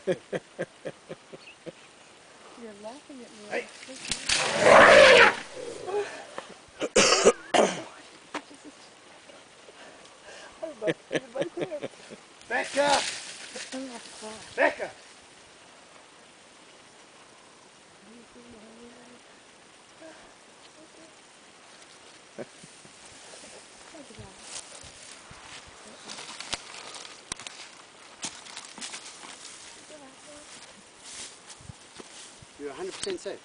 You're laughing at me. Hey. Becca! Becca! You're 100% safe.